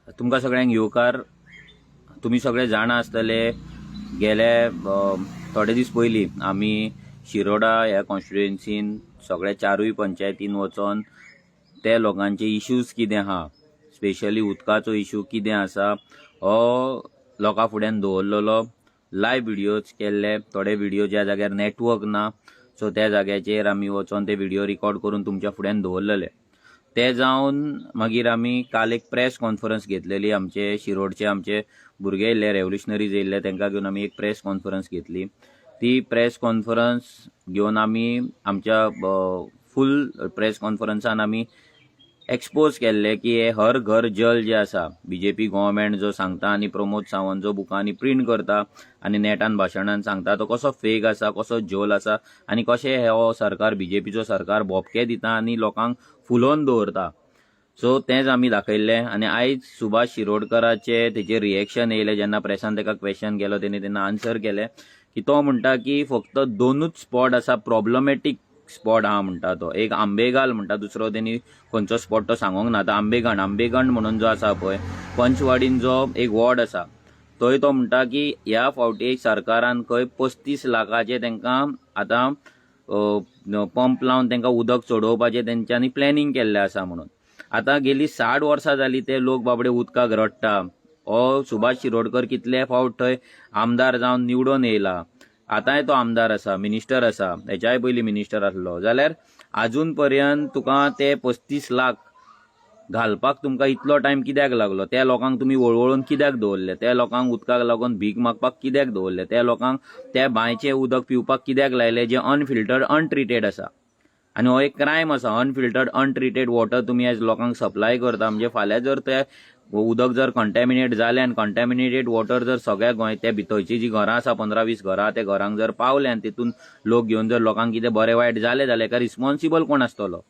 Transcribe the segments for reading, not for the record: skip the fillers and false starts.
तुमकां सगळ्यांक येवकार तुमी सगळे जाणा आसतले गेले थोडे दीस पयलीं आमी शिरोडा ह्या कॉन्स्टिट्युएन्सीन सगळे चारूय पंचायतीन वचोन ते लोकांचे इश्यूज कितें आहा, स्पेशली उदकाचो इश्यू कितें आसा हो लोकां फुड्यान दवरलेलो. लायव्ह व्हिडियोज केल्ले, थोडे व्हिडियो ज्या जाग्यार नेटवर्क ना सो त्या जाग्याचेर आमी वचोन ते व्हिडियो रिकॉर्ड करून तुमच्या फुड्यान दवरलेले. ते जावन मागीर आमी काल एक प्रेस कॉन्फरन्स घेतलेली. आमचे शिरोडचे आमचे भुरगे येयल्ले, रेव्होल्युशनरीज येयल्ले, तांकां घेवन आमी एक प्रेस कॉन्फरन्स घेतली. ती प्रेस कॉन्फरन्स घेवन आमी आमच्या फूल प्रेस कॉन्फरन्सान आमी एक्सपोज केल्ले की हे हर घर जल जे आसा, बीजेपी गव्हर्मेंट जो सांगता आनी प्रमोद सावंत जो बुकांनी प्रिंट करता आनी नेटान भाशणान सांगता तो कसो फेक आसा, कसो झोल आसा आनी कशें हो सरकार बीजेपीचो सरकार बोबके दिता आनी लोकांक फुलोवन दवरता. सो तेंच आमी दाखयल्लें. आनी आयज सुभाष शिरोडकराचे तेजेर रिएक्शन येयलें जेन्ना प्रेसान ताका क्वेश्चन केलो तेणी तेन्ना आन्सर केलें की तो म्हणटा की फक्त दोनूच स्पॉट आसा प्रॉब्लेमॅटीक स्पॉट आहा म्हणटा तो. एक आंबेगाल म्हणटा, दुसरो तेणी खंयचो स्पॉट तो सांगोंक ना. आतां आंबेगंड म्हणून जो आसा पळय पंचवाडीन जो एक वॉर्ड आसा थंय तो म्हणटा की ह्या फावटी सरकारान खंय 35 लाखाचे तांकां आतां पंप लावन तांकां उदक चडोवपाचें तेंच्यांनी प्लॅनिंग केल्लें आसा म्हणून. आतां गेली 60 वर्सां जालीं ते लोक बाबडे उदकाक रडटा. हो सुभाष शिरोडकर कितले फावट थंय आमदार जावन निवडून येयला, आतांय तो आमदार आसा, मिनिस्टर आसा, हेच्याय पयलीं मिनिस्टर आसलो, जाल्यार आजून पर्यंत तुका ते 35 लाख घालपाक तुमकां इतलो टायम कित्याक लागलो? त्या लोकांक तुमी वळवळून कित्याक दवरले? त्या लोकांक उदकाक लागून भीक मागपाक कित्याक दवरले? त्या लोकांक त्या बांयचें उदक पिवपाक कित्याक लायलें जें अनफिल्टर्ड अनट्रिटेड आसा? आनी हो एक क्रायम आसा. अनफिल्टर्ड अनट्रिटेड वॉटर तुमी आयज लोकांक सप्लाय करता म्हणजे फाल्यां जर ते उदक जर कंटॅमिनेट जालें आनी कंटॅमिनेटेड वॉटर जर सगळ्या गोंय त्या भितरची जी घरां आसा 15-20 घरां त्या घरांक जर पावले आनी तितून लोक घेवन जर लोकांक कितें बरें वायट जालें जाल्यार हेका रिस्पॉन्सिबल कोण आसतलो?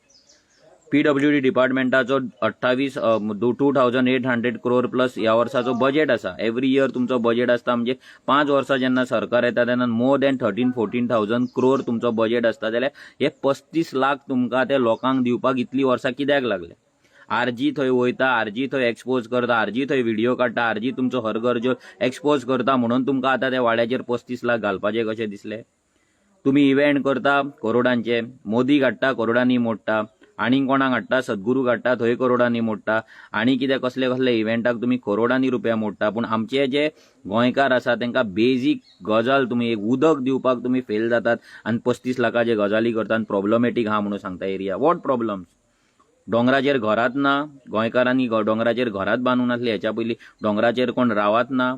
PWD डिपार्टमेंटाचो 2800 crore प्लस ह्या वर्साचो बजेट आसा. एवरी इयर तुमचो बजेट आसता म्हणजे 5 वर्सां जेन्ना सरकार येता तेन्ना मोर दॅन 13-14,000 crore तुमचो बजेट आसता. जाल्यार हे 35 लाख तुमकां ते लोकांक दिवपाक इतली वर्सां कित्याक लागले? आरजी थंय वयता, आरजी थंय एक्सपोज करता, आरजी थंय व्हिडिओ काडटा, आरजी तुमचो हर गरजो एक्सपोज करता म्हणून तुमकां आतां त्या वाड्याचेर 35 लाख घालपाचे कशें दिसले? तुमी इव्हेंट करता करोडांचे, मोदी हाडटा करोडांनी मोडटा, आनी कोणाक हाडटा सद्गुरू हाडटा थंय करोडांनी मोडटा, आनी कितें कसले कसले इव्हेंटाक तुमी करोडांनी रुपया मोडटा. पूण आमचे जे गोंयकार आसा तांकां बेजीक गजाल तुमी एक उदक दिवपाक तुमी फेल जातात आनी 35 लाखाचे गजाली करतात आनी प्रॉब्लेमॅटीक आहा म्हणून सांगता एरिया. What problems? दोंगराचेर घरात ना, गोंयकारांनी दोंगराचेर घरात बांदून आसली, हेच्या पयलीं दोंगराचेर कोण रावत ना.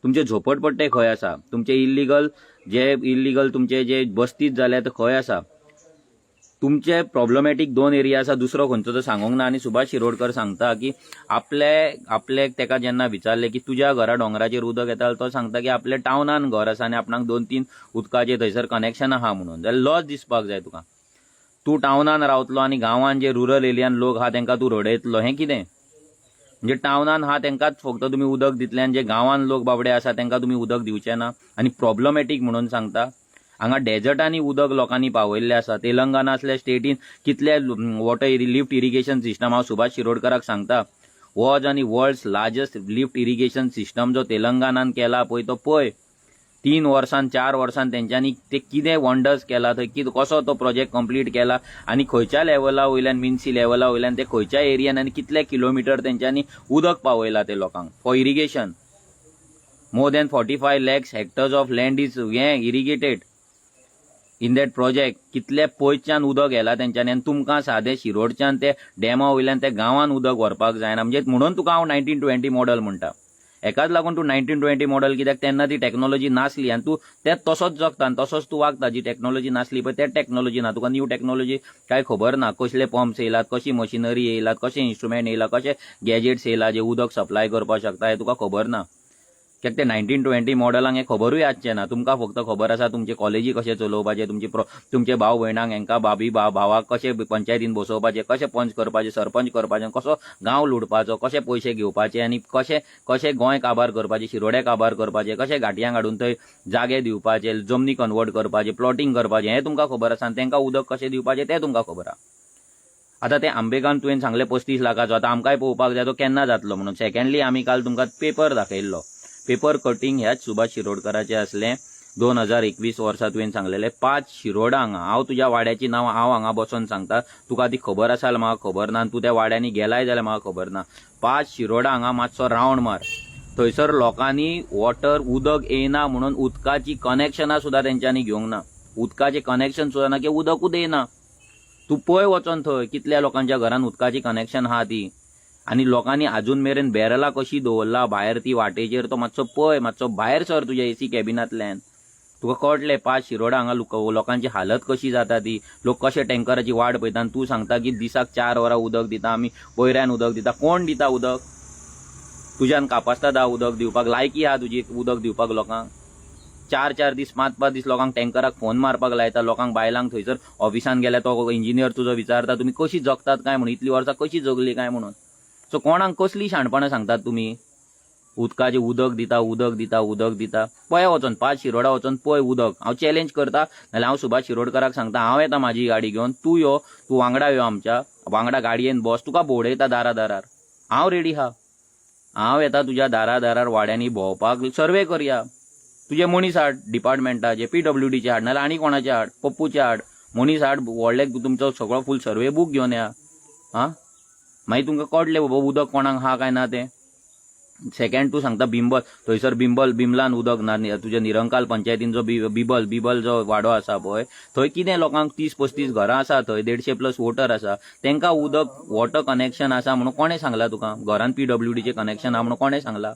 तुमचे झोपडपट्टे खंय आसा? तुमचे इल्लिगल तुमचे जे बस्तीत जाल्या ते खंय आसा? तुमचे प्रॉब्लेमॅटीक 2 एरिया आसा, दुसरो खंयचो तो सांगोंक ना. आनी सुभाष शिरोडकर सांगता की आपले तेका जेन्ना विचारले की तुज्या घरा दोंगराचेर उदक येता, तो सांगता की आपल्या टावनान घर आसा आनी आपणाक 2-3 उदकाचे थंयसर कनेक्शन आहा म्हणून. जाल्यार लॉस दिसपाक जाय तुका. तूं टावनान रावतलो आनी गांवान जे रुरल एरियान लोक आहा तांकां तूं रडयतलो, हें कितें? म्हणजे टावनान आहा तांकांच फक्त तुमी उदक दितले आनी जे गांवान लोक बाबडे आसा तांकां तुमी उदक दिवचे ना आनी प्रॉब्लेमॅटीक म्हणून सांगता. हांगा डेजर्टांनी उदक लोकांनी पावयल्लें आसा. तेलंगणा असल्या स्टेटीन कितले वॉटर लिफ्ट इरिगेशन सिस्टम हांव सुभाष शिरोडकराक सांगता. वॉज आनी world's largest lift irrigation system जो तेलंगणान केला पळय तो पळय. 3 वर्सान 4 वर्सान तेंच्यांनी ते कितें वंडर्स केला थंय, कसो तो प्रोजेक्ट कंप्लीट केला आनी खंयच्या लेवला वयल्यान मिन्सी लेवला वयल्यान ते खंयच्या एरियान आनी कितले किलोमिटर तेंच्यांनी उदक पावयला ते लोकांक for irrigation. More than 45 lakhs hectares of land is irrigated in that project. कितले पयसच्यान उदक येला तेंच्यांनी आनी तुमकां सादें शिरोडच्यान ते डॅमा वयल्यान ते गांवान उदक व्हरपाक जायना. म्हणजे म्हणून तुका हांव 1920 मॉडल म्हणटा. हेकाच लागून तूं 1920 मॉडल कित्याक तेन्ना ती टॅक्नॉलॉजी नासली आनी तूं तेच तसोच जगता आनी तसोच तूं वागता. जी टॅक्नॉलॉजी नासली पळय तेच टॅक्नॉलॉजी ना. तुका न्यू टॅक्नॉलॉजी काय खबर ना. कसले पंप्स येयलात, कशी मशिनरी येयलात, कशे इन्स्ट्रुमेंट येयला, कशे गॅजेट्स येयला जे उदक सप्लाय करपाक शकता हें तुका खबर ना. कित्याक ते 1920 मॉडलांक हें खबरूय आसचें ना. तुमकां फक्त खबर आसा तुमचे कॉलेजी कशे चलोवपाचे, तुमचे भाव भयणांक हेंकां भावाक कशे पंचायतीन बसोवपाचे, कशे पंच करपाचे, सरपंच करपाचे, कसो गांव लुडपाचो, कशे पयशे घेवपाचे आनी कशे गोंय काबार करपाचे, शिरोड्या काबार करपाचे, कशे घाटयांक हाडून थंय जागे दिवपाचे, जमनी कन्वर्ट करपाचे, प्लॉटिंग करपाचें हें तुमकां खबर आसा आनी तांकां उदक कशें दिवपाचें तें तुमकां खबर आहा. आता ते आंबेगांव तुवें सांगले 35 लाखाचो, आता आमकांय पळोवपाक जाय तो केन्ना जातलो म्हणून. सेकंडली आमी काल तुमकां पेपर दाखयल्लो, पेपर कटींग ह्याच सुभाष शिरोडकराचें आसलें. 2021 वर्सा तुवें सांगलेले 5 शिरोडा हांगा. हांव तुज्या वाड्याची नांव हांव हांगा बसून सांगता, तुका ती खबर आसा जाल्यार म्हाका खबर ना, तूं त्या वाड्यांनी गेलाय जाल्यार म्हाका खबर ना. 5 शिरोडा हांगा मातसो रावंड मार. थंयसर लोकांनी वॉटर उदक येना म्हणून उदकाची कनेक्शनां सुद्दां तेंच्यांनी घेवंक ना. उदकाचें कनेक्शन सुद्दां ना की उदकूच येना. तूं पळय वचोन थंय कितल्या लोकांच्या घरान उदकाची कनेक्शन आहा ती. आनी लोकांनी अजून मेरेन बॅरलां कशी दवरला भायर ती वाटेचेर, तो मातसो पळय, मातसो भायर सर तुज्या एसी कॅबिनांतल्यान. तुका कळटलें 5 शिरोडा हांगा लोकांची हालत कशी जाता ती. लोक कशे टँकराची वाट पळयता आनी तूं सांगता की दिसाक 4 वरां उदक दिता आमी, पयऱ्यान उदक दिता. कोण दिता उदक? तुज्यान कापासता दा उदक दिवपाक? लायकी आहा तुजी उदक दिवपाक लोकांक? 4-4 दीस 5-5 दीस लोकांक टँकराक फोन मारपाक लायता. लोकांक बायलांक थंयसर ऑफिसान गेल्यार तो इंजिनियर तुजो विचारता तुमी कशी जगतात काय म्हणून, इतली वर्सां कशी जगली काय म्हणून. सो कोणाक कसली शाणपणां सांगतात तुमी? उदकाचें उदक दिता उदक दिता उदक दिता. पळय वचोन 5 शिरोडा वचोन पळय उदक. हांव चॅलेंज करता, नाल्यार हांव सुभाष शिरोडकराक सांगता, हांव येता म्हाजी गाडी घेवन, तूं यो, तूं वांगडा यो, आमच्या वांगडा गाडयेन बस, तुका भोंवडयता दारार. हांव रेडी आहा. हांव येता तुज्या दारार वाड्यांनी भोंवपाक. सर्वे करया. तुजे मनीस हाड डिपार्टमेंटाचे, PWDचे हाड, नाल्यार आनी कोणाचे हाड, पप्पूचे हाड, मनीस हाड, व्हडले तुमचो सगळो फूल सर्वे बूक घेवन या. मागीर तुमकां कळटलें बाबा उदक कोणाक आहा काय ना तें. सेकंड तूं सांगता बिंबल, थंयसर बिंबलान उदक ना. तुज्या निरंकाल पंचायतीन बिबल जो वाडो आसा पळय, थंय कितें लोकांक 30-35 घरां आसा, थंय 150+ वोटर आसा, तेंकां उदक वॉटर कनेक्शन आसा म्हणून कोणें सांगला तुका? घरान PWDचें कनेक्शन आहा म्हणून कोणें सांगला?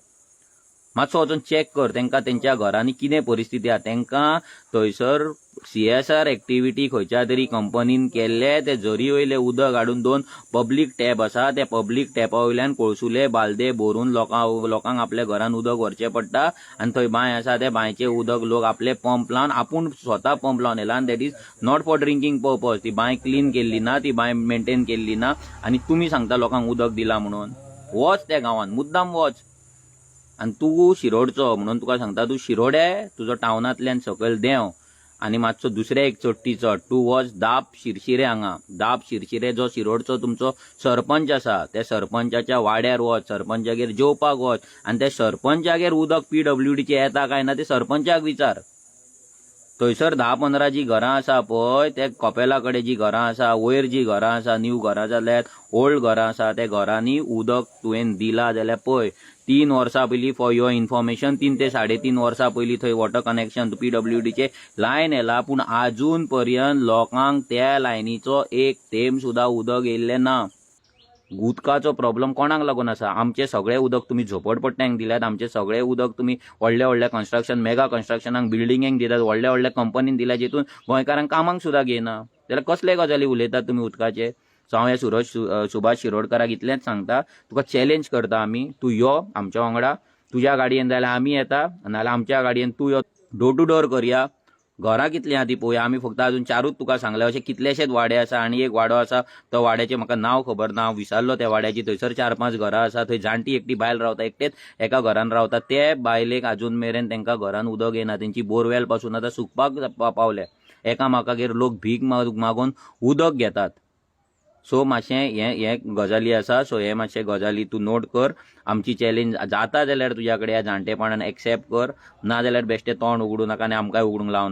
मातसो वचून चॅक कर तेंकां तेंच्या घरांनी कितें परिस्थिती आहा. तेंकां थंयसर CSR एक्टिविटी खंयच्या तरी कंपनीन केल्ले ते झरी वयले उदक हाडून 2 पब्लीक टॅप आसा, त्या पब्लीक टॅपा वयल्यान कोळसुले बालदे भरून लोकांक आपल्या घरान उदक व्हरचें पडटा. आनी थंय बांय आसा, त्या बांयचें उदक लोक आपले पंप लावन आपूण स्वता पंप लावन येयला. आनी that is not for drinking purpose. ती बांय क्लीन केल्ली ना, ती बांय मेंटेन केल्ली ना, आनी तुमी सांगता लोकांक उदक दिला म्हणून. वच त्या गांवांत, मुद्दाम वच. आनी तूं शिरोडचो म्हणून तुका सांगता, तूं शिरोडे, तुजो टावनांतल्यान सकयल देंव आनी मातसो दुसरे एक चडटी चड. तूं वच दाब शिरशिरे हांगा. दाब शिरशिरे जो शिरोडचो तुमचो सरपंच आसा, त्या सरपंचाच्या वाड्यार वच, सरपंचागेर जेवपाक वच, आनी त्या सरपंचागेर उदक PWDचें येता काय ना ते सरपंचाक विचार. थंयसर 10-15 जी घरां आसा पळय, ते कपेला कडेन जी घरां आसा, वयर जी घरां आसा, न्यू घरां जाल्यार ओल्ड घरां आसा, त्या घरांनी उदक तुवें दिला जाल्यार पळय. 3 वर्सां पयलीं फॉर युअर इन्फॉर्मेशन, 3 ते 3.5 वर्सां पयलीं थंय वॉटर कनेक्शन PWDचे लायन येला, पूण आजून पर्यंत लोकांक त्या लायनीचो एक थेंब सुद्दां उदक येयल्लें ना. उदकाचो प्रॉब्लम कोणाक लागून आसा? आमचे सगळे उदक तुमी झोपडपट्ट्यांक दिल्यात, आमचे सगळे उदक तुमी व्हडल्या कन्स्ट्रक्शन, मेगा कन्स्ट्रक्शनाक, बिल्डिंगेक दितात, व्हडल्या कंपनीन दिल्या, जितून गोंयकारांक कामाक सुद्दां घेयना. जाल्यार कसले गजाली उलयतात तुमी उदकाचे? सो हांव हे सुभाष शिरोडकराक इतलेंच सांगता, तुका चॅलेंज करता आमी, तूं यो आमच्या वांगडा. तुज्या गाडयेन जाल्यार आमी येता, नाल्यार आमच्या गाडयेन तूं यो. डोर टू डोर करया. घरां कितलीं आहा ती पळोवया. आमी फक्त अजून 4च तुका सांगल्या, अशे कितलेशेच वाडे आसा. आनी एक वाडो आसा, तो वाड्याचें म्हाका नांव खबर ना, हांव विसरलो त्या वाड्याची. थंयसर 4-5 घरां आसा. थंय जाणटी एकटी बायल रावता, एकटेच एका घरान रावता. ते बायलेक अजून मेरेन तेंकां घरान उदक येना. तेंची बोरवेल पासून आतां सुकपाक पावल्या. एकामेकागेर लोक भीक मागून उदक घेतात. सो मातशें हे गजाली आसा. सो हे मातशें गजाली तूं नोट कर. आमची चॅलेंज जाता जाल्यार तुज्या कडेन ह्या जाणटेपणान एक्सेप्ट कर, ना जाल्यार बेश्टें तोंड उगडूं नाका आनी आमकांय उगडूंक लावं नाका.